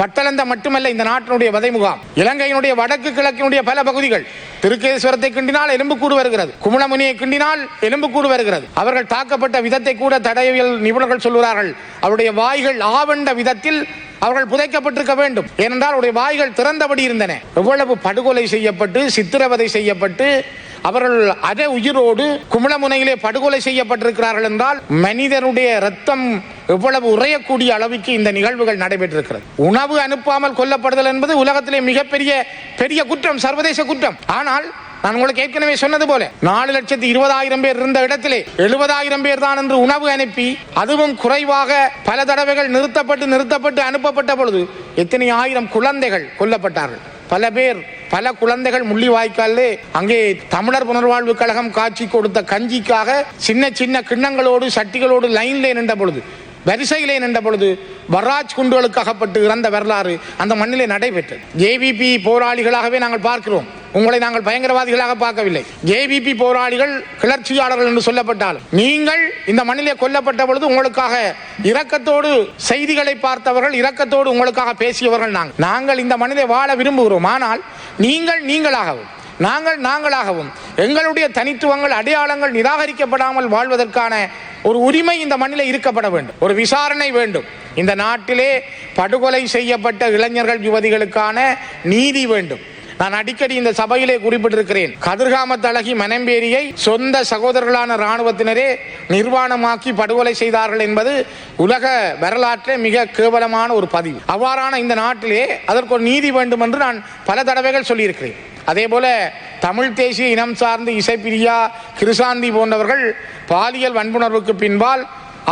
பட்டளந்த மட்டுமல்ல இந்த நாட்டினுடைய வதை முகாம். இலங்கையினுடைய வடக்கு கிழக்கினுடைய பல பகுதிகள், திருக்கேஸ்வரத்தை கிண்டினால் எலும்புக்கூடு வருகிறது, குமுளமுனியை கிண்டினால் எலும்புக்கூடு வருகிறது. அவர்கள் தாக்கப்பட்ட விதத்தை கூட தடயவியல் நிபுணர்கள் சொல்கிறார்கள், அவருடைய வாய்கள் ஆவண்ட விதத்தில் அவர்கள் புதைக்கப்பட்டிருக்க வேண்டும். ஏனென்றால் அவருடைய வாய்கள் திறந்தபடி இருந்தன. எவ்வளவு படுகொலை செய்யப்பட்டு சித்திரவதை செய்யப்பட்டு அவர்கள் அரை உயிரோடு குமுளமுனையிலே படுகொலை செய்யப்பட்டிருக்கிறார்கள் என்றால் மனிதனுடைய ரத்தம் எவ்வளவு உறையக்கூடிய அளவுக்கு இந்த நிகழ்வுகள் நடைபெற்றிருக்கிறது. உணவு அனுப்பாமல் கொல்லப்படுதல் என்பது உலகத்திலே மிகப்பெரிய குற்றம், சர்வதேச குற்றம். ஆனால் நான் உங்களுக்கு ஏற்கனவே சொன்னது போல 4,20,000 பேர் இருந்த இடத்திலே 70,000 பேர் தான் என்று உணவு அனுப்பி, அதுவும் குறைவாக பல தடவைகள் நிறுத்தப்பட்டு அனுப்பப்பட்ட பொழுது எத்தனை ஆயிரம் குழந்தைகள் கொல்லப்பட்டார்கள். பல குழந்தைகள் முள்ளிவாய்க்காலே அங்கே தமிழர் புனர்வாழ்வு கழகம் காட்சி கொடுத்த கஞ்சிக்காக சின்ன கிண்ணங்களோடு சட்டிகளோடு லைன்லே நின்ற பொழுது, வரிசையிலே நின்ற பொழுது வராஜ் குண்டுகளுக்கு அகப்பட்டு இறந்த வரலாறு அந்த மண்ணிலே நடைபெற்றது. ஜேவிபி போராளிகளாகவே நாங்கள் பார்க்கிறோம், உங்களை நாங்கள் பயங்கரவாதிகளாக பார்க்கவில்லை. ஜேவிபி போராளிகள் கிளர்ச்சியாளர்கள் என்று சொல்லப்பட்டால் நீங்கள் இந்த மண்ணிலே கொல்லப்பட்ட பொழுது உங்களுக்காக இரக்கத்தோடு செய்திகளை பார்த்தவர்கள், இரக்கத்தோடு உங்களுக்காக பேசியவர்கள் நாங்கள் இந்த மண்ணிலே வாழ விரும்புகிறோம். ஆனால் நீங்களாகவும் நாங்களாகவும் எங்களுடைய தனித்துவங்கள் அடையாளங்கள் நிராகரிக்கப்படாமல் வாழ்வதற்கான ஒரு உரிமை இந்த மண்ணிலே இருக்கப்பட வேண்டும். ஒரு விசாரணை வேண்டும். இந்த நாட்டிலே படுகொலை செய்யப்பட்ட இளைஞர்கள் யுவதிகளுக்கான நீதி வேண்டும். நான் அடிக்கடி இந்த சபையிலே குறிப்பிட்டிருக்கிறேன், கதிர்காமத் அழகி மனம்பேரியை சொந்த சகோதரர்களான இராணுவத்தினரே நிர்வாணமாக்கி படுகொலை செய்தார்கள் என்பது உலக வரலாற்றே மிக கேவலமான ஒரு பதிவு. அவ்வாறான இந்த நாட்டிலே அதற்கு ஒரு நீதி வேண்டும் என்று நான் பல தடவைகள் சொல்லியிருக்கிறேன். அதே போல தமிழ் தேசிய இனம் சார்ந்து இசைப்பிரியா, கிருசாந்தி போன்றவர்கள் பாலியல் வன்புணர்வுக்கு பின்பால்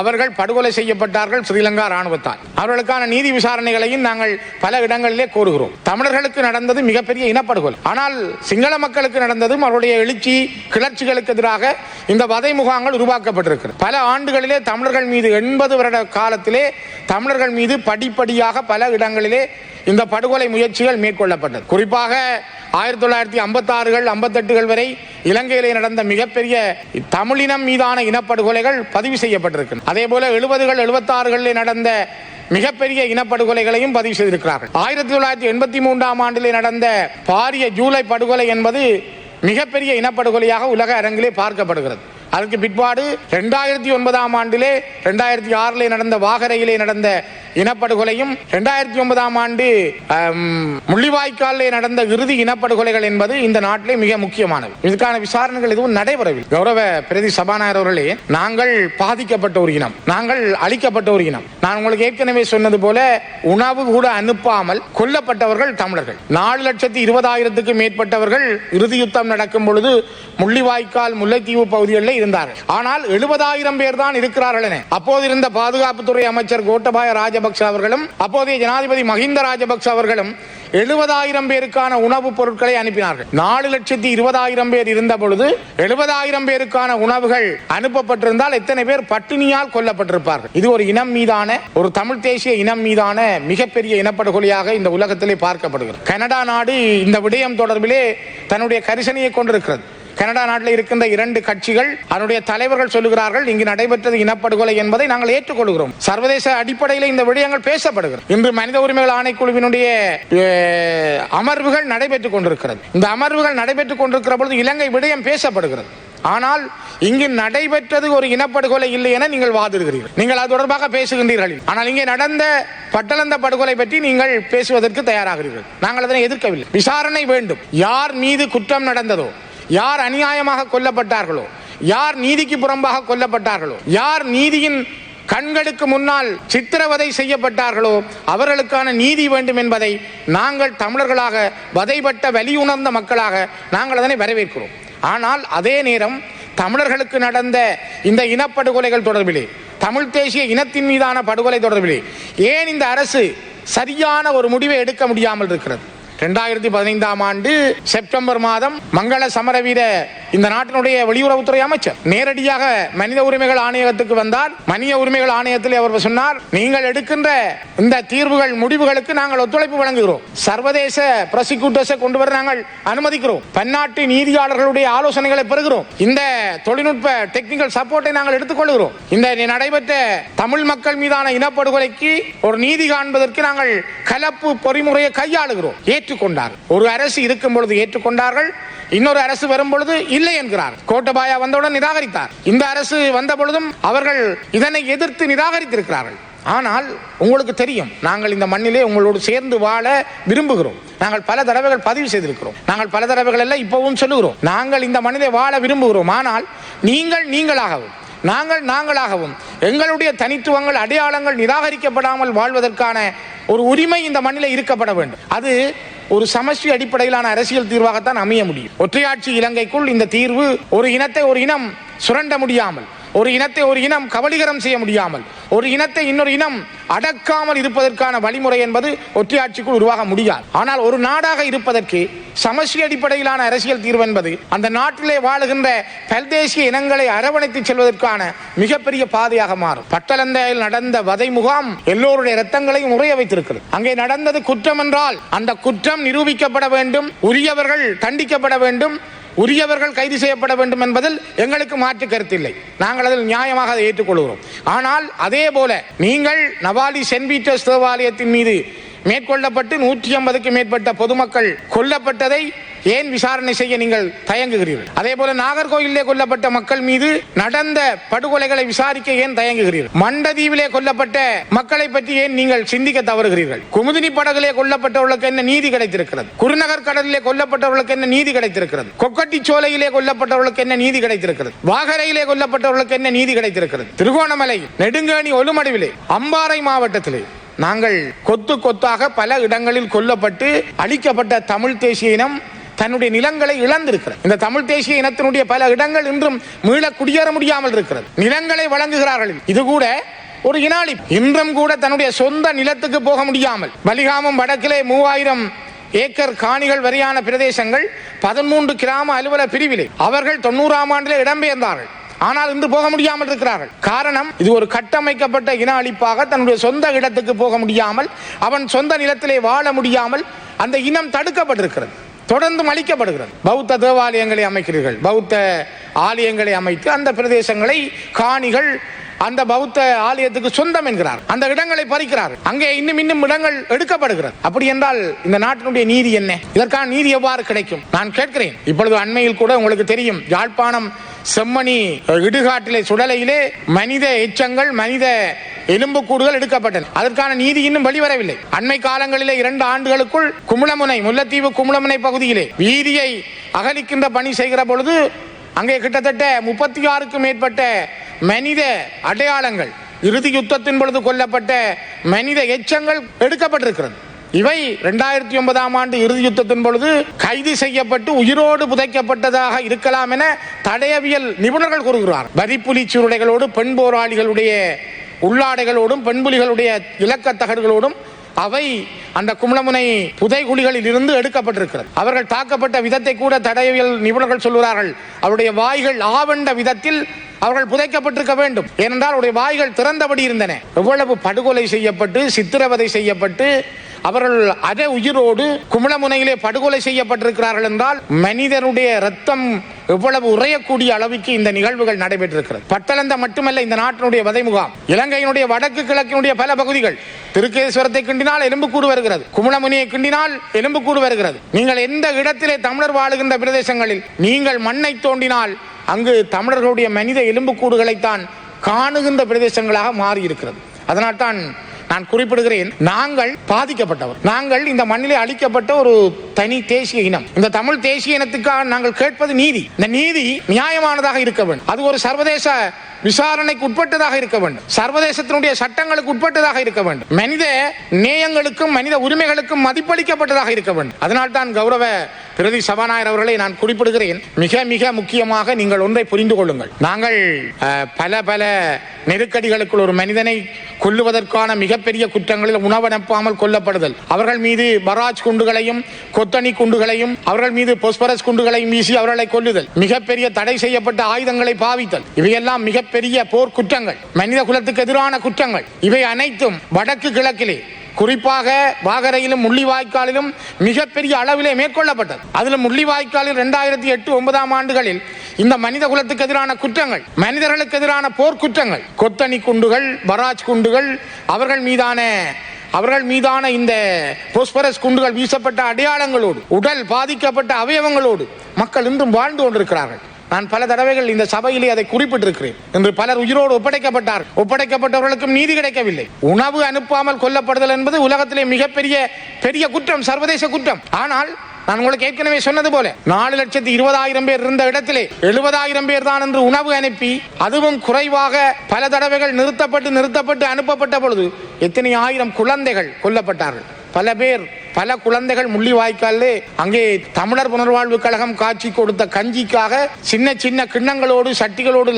அவர்கள் படுகொலை செய்யப்பட்டார்கள் ஸ்ரீலங்கா ராணுவத்தால். அவர்களுக்கான நீதி விசாரணைகளையும் நாங்கள் பல இடங்களிலே கோருகிறோம். தமிழர்களுக்கு நடந்தது மிகப்பெரிய இனப்படுகொலை. ஆனால் சிங்கள மக்களுக்கு நடந்ததும் அவருடைய எழுச்சி கிளர்ச்சிகளுக்கு எதிராக இந்த வதை முகாம்கள் உருவாக்கப்பட்டிருக்கிறது. பல ஆண்டுகளிலே தமிழர்கள் மீது 80 வருட காலத்திலே தமிழர்கள் மீது படிப்படியாக பல இடங்களிலே இந்த படுகொலை முயற்சிகள் மேற்கொள்ளப்பட்டது. குறிப்பாக 1956கள் 58கள் வரை இலங்கையிலே நடந்த மிகப்பெரிய தமிழினம் மீதான இனப்படுகொலைகள் பதிவு செய்யப்பட்டிருக்கிறது. அதே போல 70கள் 76களிலே நடந்த மிகப்பெரிய இனப்படுகொலைகளையும் பதிவு செய்திருக்கிறார்கள். 1983ஆம் ஆண்டிலே நடந்த பாரிய ஜூலை படுகொலை என்பது மிகப்பெரிய இனப்படுகொலையாக உலக அரங்கிலே பார்க்கப்படுகிறது. அதற்கு பிற்பாடு 2009ஆம் ஆண்டிலே 2006 நடந்த வாகரையிலே நடந்த இனப்படுகொலையும் 2009ஆம் ஆண்டு முள்ளிவாய்க்காலிலே நடந்த இறுதி இனப்படுகொலைகள் என்பது இந்த நாட்டிலே மிக முக்கியமானது. இதுக்கான விசாரணைகள் எதுவும் நடைபெறவில்லை. கௌரவ பிரதி சபாநாயகர் அவர்களே, நாங்கள் பாதிக்கப்பட்ட ஒரு இனம், நாங்கள் அழிக்கப்பட்ட ஒரு இனம். நான் உங்களுக்கு ஏற்கனவே சொன்னது போல உணவு கூட அனுப்பாமல் கொல்லப்பட்டவர்கள் தமிழர்கள். 4,20,000க்கு மேற்பட்டவர்கள் இறுதி யுத்தம் நடக்கும் பொழுது முள்ளிவாய்க்கால் முல்லைத்தீவு பகுதிகளில் இருந்தார்கள். ஆனால் 70,000 பேர் தான் இருக்கிறார்கள் என அப்போது இருந்த பாதுகாப்புத்துறை அமைச்சர் கோட்டபாய ராஜபக்ஷ அவர்களும் அப்போதைய ஜனாதிபதி மஹிந்த ராஜபக்ஷ அவர்களும் 70,000 பேருக்கான உணவுப் பொருட்களை அனுப்பினார்கள். 4,20,000 பேர் இருந்த பொழுது 70,000 பேருக்கான உணவுகள் அனுப்பப்பட்டிருந்தால் எத்தனை பேர் பட்டினியால் கொல்லப்பட்டிருப்பார்கள்? இது ஒரு இனம் மீதான, ஒரு தமிழ் தேசிய இனம் மீதான மிகப்பெரிய இனப்படுகொலையாக இந்த உலகத்திலே பார்க்கப்படுகிறது. கனடா நாடு இந்த விடயம் தொடர்பிலே தன்னுடைய கரிசனையை கொண்டிருக்கிறது. கனடா நாட்டில் இருக்கின்ற 2 கட்சிகள், அதனுடைய தலைவர்கள் சொல்லுகிறார்கள், இங்கு நடைபெற்றது இனப்படுகொலை என்பதை நாங்கள் ஏற்றுக்கொள்கிறோம். சர்வதேச அடிப்படையில் இந்த விடயங்கள் பேசப்படுகிறது. இன்று மனித உரிமைகள் ஆணைக்குழுவினுடைய அமர்வுகள் நடைபெற்றுக் கொண்டிருக்கிறது. இந்த அமர்வுகள் நடைபெற்றுக் கொண்டிருக்கிற பொழுது இலங்கை விடயம் பேசப்படுகிறது. ஆனால் இங்கு நடைபெற்றது ஒரு இனப்படுகொலை இல்லை என நீங்கள் வாதிடுகிறீர்கள். நீங்கள் அது தொடர்பாக பேசுகின்றீர்கள். ஆனால் இங்கே நடந்த பட்டளந்த படுகொலை பற்றி நீங்கள் பேசுவதற்கு தயாராகிறீர்கள். நாங்கள் அதனை எதிர்க்கவில்லை. விசாரணை வேண்டும். யார் மீது குற்றம் நடந்ததோ, யார் அநியாயமாக கொல்லப்பட்டார்களோ, யார் நீதிக்கு புறம்பாக கொல்லப்பட்டார்களோ, யார் நீதியின் கண்களுக்கு முன்னால் சித்திரவதை செய்யப்பட்டார்களோ அவர்களுக்கான நீதி வேண்டும் என்பதை நாங்கள் தமிழர்களாக, வதைப்பட்ட வலியுணர்ந்த மக்களாக நாங்கள் அதனை வரவேற்கிறோம். ஆனால் அதே நேரம் தமிழர்களுக்கு நடந்த இந்த இனப்படுகொலைகள் தொடர்பிலே, தமிழ் தேசிய இனத்தின் மீதான படுகொலை தொடர்பிலே ஏன் இந்த அரசு சரியான ஒரு முடிவை எடுக்க முடியாமல் இருக்கிறது? 2015ஆம் ஆண்டு செப்டம்பர் மாதம் மங்கள சமரவீர இந்த நாட்டினுடைய வெளியுறவுத்துறை அமைச்சர் நேரடியாக மனித உரிமைகள் ஆணையத்துக்கு வந்தார். மனித உரிமைகள் ஆணையத்தில் அவர் சொன்னார், நீங்கள் எடுக்கின்ற இந்த தீர்வுகள் முடிவுகளுக்கு நாங்கள் ஒத்துழைப்பு வழங்குகிறோம். சர்வதேச ப்ராசிக்யூட்டர்ஸை கொண்டு வர நாங்கள் அனுமதிக்கிறோம். பன்னாட்டு நீதியாளர்களுடைய ஆலோசனைகளை பெறுகிறோம். இந்த தொழில்நுட்ப டெக்னிக்கல் சப்போர்ட்டை நாங்கள் எடுத்துக்கொள்கிறோம். இந்த நடைபெற்ற தமிழ் மக்கள் மீதான இனப்படுகொலைக்கு ஒரு நீதி காண்பதற்கு நாங்கள் கலப்பு பொறிமுறையை கையாளுகிறோம். ஏற்றுக்கொண்டார். ஒரு அரசு இருக்கும் பொழுது ஏற்றுக்கொண்டார்கள், இன்னொரு அரசு வரும் பொழுது இல்லை என்கிறார். கோட்டபாயா வந்தவுடன் நிராகரித்தார். இந்த அரசு வந்த பொழுதும் அவர்கள் இதனை எதிர்த்து நிராகரித்திருக்கிறார்கள். ஆனால் உங்களுக்கு தெரியும், நாங்கள் இந்த மண்ணிலே உங்களோடு சேர்ந்து வாழ விரும்புகிறோம். நாங்கள் பல தடவைகள் பதிவு செய்திருக்கிறோம். நாங்கள் பல தடவைகள் எல்லாம் இப்பவும் சொல்லுகிறோம், நாங்கள் இந்த மண்ணிலே வாழ விரும்புகிறோம். ஆனால் நீங்கள் நீங்களாகவும் நாங்கள் நாங்களாகவும் எங்களுடைய தனித்துவங்கள் அடையாளங்கள் நிராகரிக்கப்படாமல் வாழ்வதற்கான ஒரு உரிமை இந்த மண்ணிலே இருக்கப்பட வேண்டும். அது ஒரு சமஷ்டி அடிப்படையிலான அரசியல் தீர்வாகத்தான் அமைய முடியும். ஒற்றையாட்சி இலங்கைக்குள் இந்த தீர்வு ஒரு இனத்தை ஒரு இனம் சுரண்ட முடியாமல், ஒரு இனத்தை ஒரு இனம் கபலீகரம் செய்ய முடியாமல், ஒரு இனத்தை இன்னொரு இனம் அடக்காமல் இருப்பதற்கான வழிமுறை என்பது ஒற்றையாட்சிக்குள் உருவாக முடியாது. ஆனால் ஒரு நாடாக இருப்பதற்கு சமஷ்டி அடிப்படையிலான அரசியல் தீர்வு என்பது அந்த நாட்டிலே வாழுகின்ற பல்தேசிய இனங்களை அரவணைத்து செல்வதற்கான மிகப்பெரிய பாதையாக மாறும். பட்டலந்தையில் நடந்த வதை முகாம் எல்லோருடைய இரத்தங்களையும் உறைய வைத்திருக்கிறது. அங்கே நடந்தது குற்றம் என்றால் அந்த குற்றம் நிரூபிக்கப்பட வேண்டும், உரியவர்கள் தண்டிக்கப்பட வேண்டும், உரியவர்கள் கைது செய்யப்பட வேண்டும் என்பதில் எங்களுக்கு மாற்று கருத்தில்லை. நாங்கள் அதில் நியாயமாக அதை ஏற்றுக்கொள்கிறோம். ஆனால் அதே போல நீங்கள் நவாலி சென்ட் பீட்டர்ஸ் தேவாலயத்தின் மீது மேற்கொள்ளப்பட்டு 150க்கும் மேற்பட்ட பொதுமக்கள் கொல்லப்பட்டதை ஏன் விசாரணை செய்ய நீங்கள் தயங்குகிறீர்கள்? அதே போல நாகர்கோயிலே கொல்லப்பட்ட மக்கள் மீது நடந்த படுகொலைகளை விசாரிக்க ஏன் தயங்குகிறீர்கள்? மண்டதீவிலே கொல்லப்பட்ட மக்களை பற்றி ஏன் நீங்கள் சிந்திக்க தவறுகிறீர்கள்? குமுதினி படகிலே கொல்லப்பட்டவர்களுக்கு என்ன நீதி கிடைத்திருக்கிறது? குருநகர் கடலிலே கொல்லப்பட்டவர்களுக்கு என்ன நீதி கிடைத்திருக்கிறது? கொக்கட்டி சோலையிலே கொல்லப்பட்டவர்களுக்கு என்ன நீதி கிடைத்திருக்கிறது? வாகரையிலே கொல்லப்பட்டவர்களுக்கு என்ன நீதி கிடைத்திருக்கிறது? திருகோணமலை, நெடுங்கேணி, ஒலுமடுவிலே, அம்பாறை மாவட்டத்திலே நாங்கள் கொத்து கொத்தாக பல இடங்களில் கொல்லப்பட்டு அழிக்கப்பட்ட தமிழ் தேசிய இனம் தன்னுடைய நிலங்களை இழந்திருக்கிறது. இந்த தமிழ் தேசிய இனத்தினுடைய பல இடங்கள் இன்றும் மீள குடியேற முடியாமல் இருக்கிறது. நிலங்களை வழங்குகிறார்கள். இது கூட ஒரு இனாளி. இன்றும் கூட தன்னுடைய சொந்த நிலத்துக்கு போக முடியாமல் வலிகாமம் வடக்கிலே 3000 ஏக்கர் காணிகள் வரையான பிரதேசங்கள் 13 கிராம அலுவலர் பிரிவிலே அவர்கள் 90ஆம் ஆண்டிலே இடம்பெயர்ந்தார்கள். ஆனால் இன்று போக முடியாமல் இருக்கிறார்கள். காரணம், இது ஒரு கட்டமைக்கப்பட்ட இன அழிப்பாக தன்னுடைய சொந்த இடத்துக்கு போக முடியாமல், அவன் சொந்த நிலத்திலே வாழ முடியாமல் அந்த இனம் தடுக்கப்பட்டிருக்கிறது. தொடர்ந்து அளிக்கப்படுகிறது. பௌத்த தேவாலயங்களை அமைக்கிறீர்கள், பௌத்த ஆலயங்களை அமைத்து அந்த பிரதேசங்களை காணிகள் அந்த பௌத்த ஆலயத்துக்கு சொந்தம் என்கிறார். அந்த இடங்களை பறிக்கிறார். அங்கே இன்னும் இடங்கள் எடுக்கப்படுகிறது. அப்படி என்றால் இந்த நாட்டினுடைய நீதி என்ன? இதற்கான நீதி எவ்வாறு கிடைக்கும்? நான் கேட்கிறேன். இப்பொழுது அண்மையில் கூட உங்களுக்கு தெரியும், யாழ்ப்பாணம் செம்மணி இடுகாட்டிலே சுடலையிலே மனித எச்சங்கள், மனித எலும்புக்கூடுகள் எடுக்கப்பட்டன. அதற்கான நீதி இன்னும் வெளிவரவில்லை. அண்மை காலங்களிலே 2 ஆண்டுகளுக்குள் குமுளமுனை, முல்லைத்தீவு குமுளமுனை பகுதியிலே வீதியை அகலிக்கின்ற பணி செய்கிற பொழுது அங்கே கிட்டத்தட்ட 36க்கும் மேற்பட்ட மனித அடையாளங்கள், இறுதி யுத்தத்தின் பொழுது கொல்லப்பட்ட மனித எச்சங்கள் எடுக்கப்பட்டிருக்கிறது. இவை 2009ஆம் ஆண்டு இறுதி யுத்தத்தின் பொழுது கைது செய்யப்பட்டு உயிரோடு புதைக்கப்பட்டதாக இருக்கலாம் என தடயவியல் நிபுணர்கள் கூறுகிறார். வரிப்புலி சூருடைகளோடு, பெண் போராளிகளுடைய உள்ளாடைகளோடும், பெண்புலிகளுடைய இலக்க தகடுகளோடும் அவை அந்த குமுளமுனை புதைகுழிகளில் இருந்து எடுக்கப்பட்டிருக்கிறது. அவர்கள் தாக்கப்பட்ட விதத்தை கூட தடயவியல் நிபுணர்கள் சொல்கிறார்கள். அவருடைய வாய்கள் ஆவண்ட விதத்தில் அவர்கள் புதைக்கப்பட்டிருக்க வேண்டும். ஏனென்றால் அவருடைய வாய்கள் திறந்தபடி இருந்தன. எவ்வளவு படுகொலை செய்யப்பட்டு, சித்திரவதை செய்யப்பட்டு அவர்கள் அரை உயிரோடு குமுளமுனையிலே படுகொலை செய்யப்பட்டிருக்கிறார்கள் என்றால் மனிதனுடைய ரத்தம் எவ்வளவு உறையக்கூடிய அளவுக்கு இந்த நிகழ்வுகள் நடைபெற்றிருக்கிறது. பட்டலந்த மட்டுமல்ல, இந்த நாட்டினுடைய வதை முகாம், இலங்கையினுடைய வடக்கு கிழக்கினுடைய பல பகுதிகள், திருக்கேஸ்வரத்தை கிண்டினால் எலும்புக்கூடு வருகிறது, குமுளமுனியை கிண்டினால் எலும்புக்கூடு வருகிறது. நீங்கள் எந்த இடத்திலே தமிழர் வாழுகின்ற பிரதேசங்களில் நீங்கள் மண்ணை தோண்டினால் அங்கு தமிழர்களுடைய மனித எலும்புக்கூடுகளைத்தான் காணுகின்ற பிரதேசங்களாக மாறி இருக்கிறது. அதனால் தான் நான் குறிப்பிடுகிறேன், நாங்கள் பாதிக்கப்பட்டவர், நாங்கள் இந்த மண்ணிலே அளிக்கப்பட்ட ஒரு தனி தேசிய இனம். இந்த தமிழ் தேசிய இனத்துக்காக நாங்கள் கேட்பது நீதி. இந்த நீதி நியாயமானதாக இருக்க வேண்டும். அது ஒரு சர்வதேச விசாரணைக்கு உட்பட்டதாக இருக்க வேண்டும். சர்வதேசத்தினுடைய சட்டங்களுக்கு உட்பட்டதாக இருக்க வேண்டும். மனித நேயங்களுக்கும் மனித உரிமைகளுக்கும் மதிப்பளிக்கப்பட்டதாக இருக்க வேண்டும். அதனால் தான் கௌரவ பிரதி சபாநாயகர் அவர்களை நான் குறிப்பிடுகிறேன். மிக மிக முக்கியமாக நீங்கள் ஒன்றை புரிந்து கொள்ளுங்கள். நாங்கள் பல நெருக்கடிகளுக்குள் ஒரு மனிதனை கொல்லுவதற்கான மிகப்பெரிய குற்றங்களில் உணவனுப்பாமல் கொல்லப்படுதல், அவர்கள் மீது பராஜ் குண்டுகளையும் கொத்தணி குண்டுகளையும் அவர்கள் மீது பொஸ்பரஸ் குண்டுகளையும் வீசி அவர்களை கொல்லுதல், மிகப்பெரிய தடை செய்யப்பட்ட ஆயுதங்களை பாவித்தல், இவையெல்லாம் மிகப்பெரிய போர் குற்றங்கள், மனித குலத்துக்கு எதிரான குற்றங்கள். இவை அனைத்தும் வடக்கு கிழக்கிலே குறிப்பாக வாகரையிலும் முள்ளிவாய்க்காலிலும் மிகப்பெரிய அளவிலே மேற்கொள்ளப்பட்டது. அதில் முள்ளிவாய்க்காலில் 2008-9 ஆண்டுகளில் இந்த மனித குலத்துக்கு எதிரான குற்றங்கள், மனிதர்களுக்கு எதிரான போர்க்குற்றங்கள், கொத்தணி குண்டுகள், பராஜ் குண்டுகள், அவர்கள் மீதான இந்த போஸ்பரஸ் குண்டுகள் வீசப்பட்ட அடையாளங்களோடு, உடல் பாதிக்கப்பட்ட அவயவங்களோடு மக்கள் இன்றும் வாழ்ந்து கொண்டிருக்கிறார்கள். நான் பல தடவைகள் இந்த சபையிலே அதை குறிப்பிட்டிருக்கிறேன். இன்று பலர் உயிரோடு ஒப்படைக்கப்பட்டவர்களுக்கும் நீதி கிடைக்கவில்லை. உணவு அனுப்பாமல் கொல்லப்படுதல் என்பது உலகத்திலே மிகப்பெரிய குற்றம், சர்வதேச குற்றம். ஆனால் நான் உங்களுக்கு ஏற்கனவே சொன்னது போல 4,20,000 பேர் இருந்த இடத்திலே 70,000 பேர் தான் என்று உணவு அனுப்பி, அதுவும் குறைவாக பல தடவைகள் நிறுத்தப்பட்டு அனுப்பப்பட்ட பொழுது எத்தனை ஆயிரம் குழந்தைகள் கொல்லப்பட்டார்கள். பல குழந்தைகள் முள்ளிவாய்க்காலே அங்கே தமிழர் புனர்வாழ்வு கழகம் காட்சி கொடுத்த கஞ்சிக்காக சின்ன கிண்ணங்களோடு சட்டிகளோடு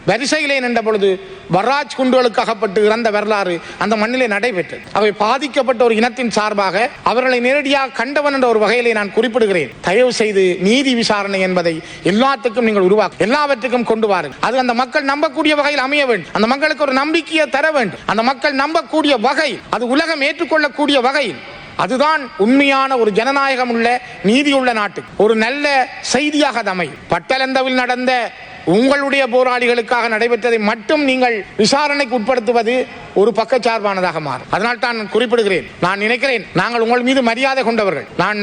வரிசையிலே நின்ற பொழுது பராஜ் குண்டுகளுக்கு அகப்பட்டு இறந்த வரலாறு அந்த மண்ணிலே நடைபெற்றது. அவை பாதிக்கப்பட்ட ஒரு இனத்தின் சார்பாக அவர்களை நேரடியாக கண்டவன் என்ற ஒரு வகையிலே நான் குறிப்பிடுகிறேன். தயவு செய்து நீதி விசாரணை என்பதை எல்லாத்துக்கும் நீங்கள் எல்லாவற்றுக்கும் கொண்டு வாருங்கள். அது அந்த மக்கள் நம்பக்கூடிய வகையில் அமைய வேண்டும். அந்த மக்களுக்கு ஒரு நம்பிக்கையை தர வேண்டும். அந்த மக்கள் நம்பக்கூடிய வகை, அது உலகம் ஏற்றுக்கொள்ளக்கூடிய வகையில், அதுதான் உண்மையான ஒரு ஜனநாயகம் உள்ள நீதியுள்ள நாட்டுக்கு ஒரு நல்ல செய்தியாக அமையும். பட்டலந்தவில் நடந்த உங்களுடைய போராளிகளுக்காக நடைபெற்றதை மட்டும் நீங்கள் விசாரணைக்கு உட்படுத்துவது ஒரு பக்கச்சார்பானதாக மாறும். அதனால் தான் குறிப்பிடுகிறேன். நான் நினைக்கிறேன், நாங்கள் உங்கள் மீது மரியாதை கொண்டவர்கள். நான்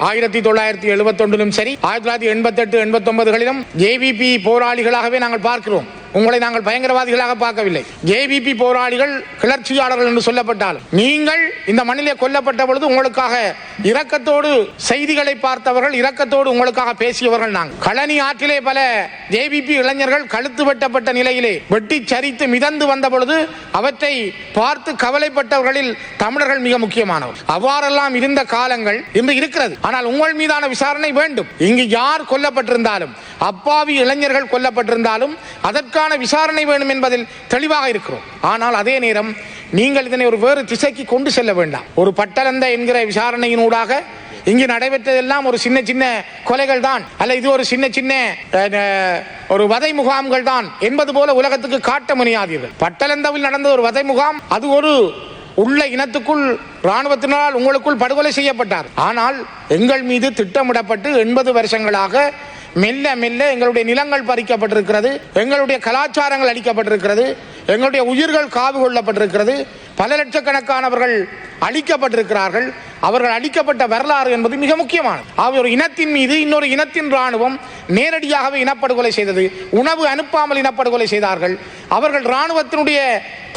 1971 சரி, 1988-89களிலும் ஜேவிபி போராளிகளாகவே நாங்கள் பார்க்கிறோம். உங்களை நாங்கள் பயங்கரவாதிகளாக பார்க்கவில்லை. ஜேவிபி போராளிகள் கிளர்ச்சியாளர்கள் என்று சொல்லப்பட்டாலும் நீங்கள் இந்த மண்ணிலே கொல்லப்பட்ட பொழுது உங்களுக்காக இரக்கத்தோடு செய்திகளை பார்த்தவர்கள், இரக்கத்தோடு உங்களுக்காக பேசியவர்கள் நாங்கள். களனி ஆற்றிலே பல ஜேவிபி இளைஞர்கள் கழுத்து வெட்டப்பட்ட நிலையிலே வெட்டி சரித்து மிதந்து வந்த பொழுது அவற்றை பார்த்து கவலைப்பட்டவர்களில் தமிழர்கள் மிக முக்கியமானவர். அவ்வாறெல்லாம் இருந்த காலங்கள் இன்று இருக்கிறது. ஆனால் உங்கள் மீதான விசாரணை வேண்டும். இங்கு யார் கொல்லப்பட்டிருந்தாலும், அப்பாவி இளைஞர்கள் கொல்லப்பட்டிருந்தாலும் அதற்கான விசாரணை வேண்டும் என்பதில் தெளிவாக இருக்கிறோம். ஆனால் அதே நேரம் நீங்கள் இதனை ஒரு வேறு திசைக்கு கொண்டு செல்ல வேண்டாம். ஒரு பட்டலந்த என்கிற விசாரணையினூடாக இங்கு நடைபெற்றதெல்லாம் ஒரு சின்ன கொலைகள் தான், அல்ல இது ஒரு சின்ன ஒரு வதை முகாம்கள் தான் என்பது போல உலகத்துக்கு காட்ட முனையாதீர்கள். பட்டலந்தவில் நடந்த ஒரு வதை முகாம், அது ஒரு உள்ள இனத்துக்குள் ராணுவத்தினால் உங்களுக்குள் படுகொலை செய்யப்பட்டார். ஆனால் எங்கள் மீது திட்டமிடப்பட்டு 80 வருஷங்களாக மெல்ல எங்களுடைய நிலங்கள் பறிக்கப்பட்டிருக்கிறது, எங்களுடைய கலாச்சாரங்கள் அளிக்கப்பட்டிருக்கிறது, எங்களுடைய உயிர்கள் காவு கொள்ளப்பட்டிருக்கிறது, பல லட்சக்கணக்கானவர்கள் அழிக்கப்பட்டிருக்கிறார்கள். அவர்கள் அழிக்கப்பட்ட வரலாறு என்பது மிக முக்கியமானது. ஒரு இனத்தின் மீது இன்னொரு இனத்தின் ராணுவம் நேரடியாகவே இனப்படுகொலை செய்தது. உணவு அனுப்பாமல் இனப்படுகொலை செய்தார்கள். அவர்கள் ராணுவத்தினுடைய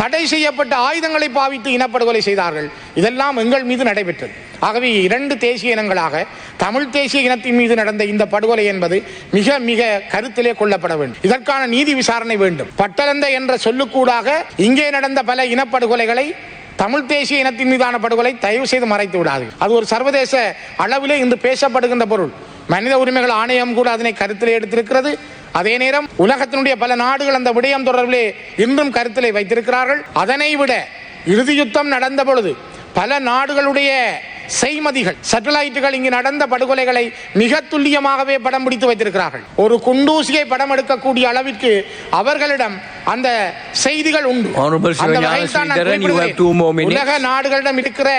தடை செய்யப்பட்ட ஆயுதங்களை பாவித்து இனப்படுகொலை செய்தார்கள். இதெல்லாம் எங்கள் மீது நடைபெற்றது. ஆகவே 2 தேசிய இனங்களாக தமிழ் தேசிய இனத்தின் மீது நடந்த இந்த படுகொலை என்பது மிக கருத்திலே கொள்ளப்பட வேண்டும். இதற்கான நீதி விசாரணை வேண்டும். பட்டலந்த என்ற சொல்லுக்கூடாக இங்கே நடந்த பல இனப்படுகொலைகளை, தமிழ் தேசிய இனத்தின் மீதான படுகொலை தயவு செய்து மறைத்து விடாது. அது ஒரு சர்வதேச அளவிலே இன்று பேசப்படுகின்ற பொருள். மனித உரிமைகள் ஆணையம் கூட அதனை கருத்திலே எடுத்திருக்கிறது. அதே நேரம் உலகத்தினுடைய பல நாடுகள் அந்த விடயம் தொடர்பிலே இன்றும் கருத்திலே வைத்திருக்கிறார்கள். அதனை விட இறுதி யுத்தம் நடந்த பொழுது பல நாடுகளுடைய செய்மதிகள், சேட்டலைட்டுகள் இங்கு நடந்த படுகொலைகளை மிக துல்லியமாகவே படம் பிடித்து வைத்திருக்கிறார்கள். ஒரு குண்டூசியை படம் எடுக்கக்கூடிய அளவிற்கு அவர்களிடம் அந்த செய்திகள் உண்டு. உலக நாடுகளிடம் இருக்கிற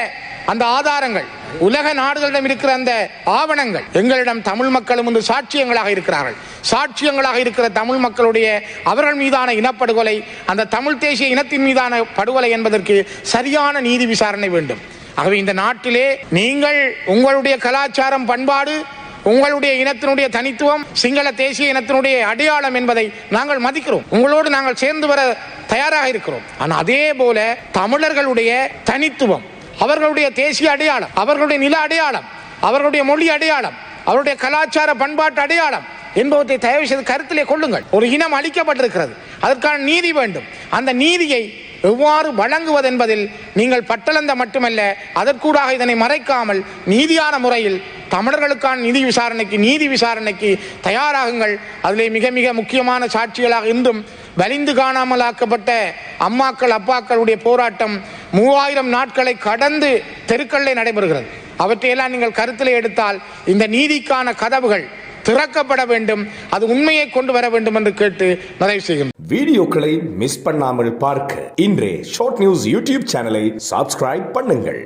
அந்த ஆதாரங்கள், உலக நாடுகளிடம் இருக்கிற அந்த ஆவணங்கள் எங்களிடம் தமிழ் மக்களும் இன்று சாட்சியங்களாக இருக்கிறார்கள். சாட்சியங்களாக இருக்கிற தமிழ் மக்களுடைய அவர்கள் மீதான இனப்படுகொலை, அந்த தமிழ் தேசிய இனத்தின் மீதான படுகொலை என்பதற்கு சரியான நீதி விசாரணை வேண்டும். ஆகவே இந்த நாட்டிலே நீங்கள் உங்களுடைய கலாச்சாரம், பண்பாடு, உங்களுடைய இனத்தினுடைய தனித்துவம், சிங்கள தேசிய இனத்தினுடைய அடையாளம் என்பதை நாங்கள் மதிக்கிறோம். உங்களோடு நாங்கள் சேர்ந்து வர தயாராக இருக்கிறோம். ஆனால் அதே போல தமிழர்களுடைய தனித்துவம், அவர்களுடைய தேசிய அடையாளம், அவர்களுடைய நில அடையாளம், அவர்களுடைய மொழி அடையாளம், அவருடைய கலாச்சார பண்பாட்டு அடையாளம் என்பவற்றை தயவு செய்து கருத்திலே கொள்ளுங்கள். ஒரு இனம் அளிக்கப்பட்டிருக்கிறது, அதற்கான நீதி வேண்டும். அந்த நீதியை எவ்வாறு வழங்குவது என்பதில் நீங்கள் பட்டலந்த மட்டுமல்ல, அதற்கூடாக இதனை மறைக்காமல் நீதியான முறையில் தமிழர்களுக்கான நீதி விசாரணைக்கு தயாராகுங்கள். அதிலே மிக மிக முக்கியமான சாட்சிகளாக இன்றும் வலிந்து காணாமலாக்கப்பட்ட அம்மாக்கள் அப்பாக்களுடைய போராட்டம் 3000 நாட்களை கடந்து தெருக்களிலே நடைபெறுகிறது. அவற்றையெல்லாம் நீங்கள் கருத்தில் எடுத்தால் இந்த நீதிக்கான கதவுகள் திறக்கப்பட வேண்டும், அது உண்மையை கொண்டு வர வேண்டும் என்று கேட்டு நிறைவு செய்யும். வீடியோக்களை மிஸ் பண்ணாமல் பார்க்க இன்றே ஷார்ட் நியூஸ் யூடியூப் சேனலை சப்ஸ்கிரைப் பண்ணுங்கள்.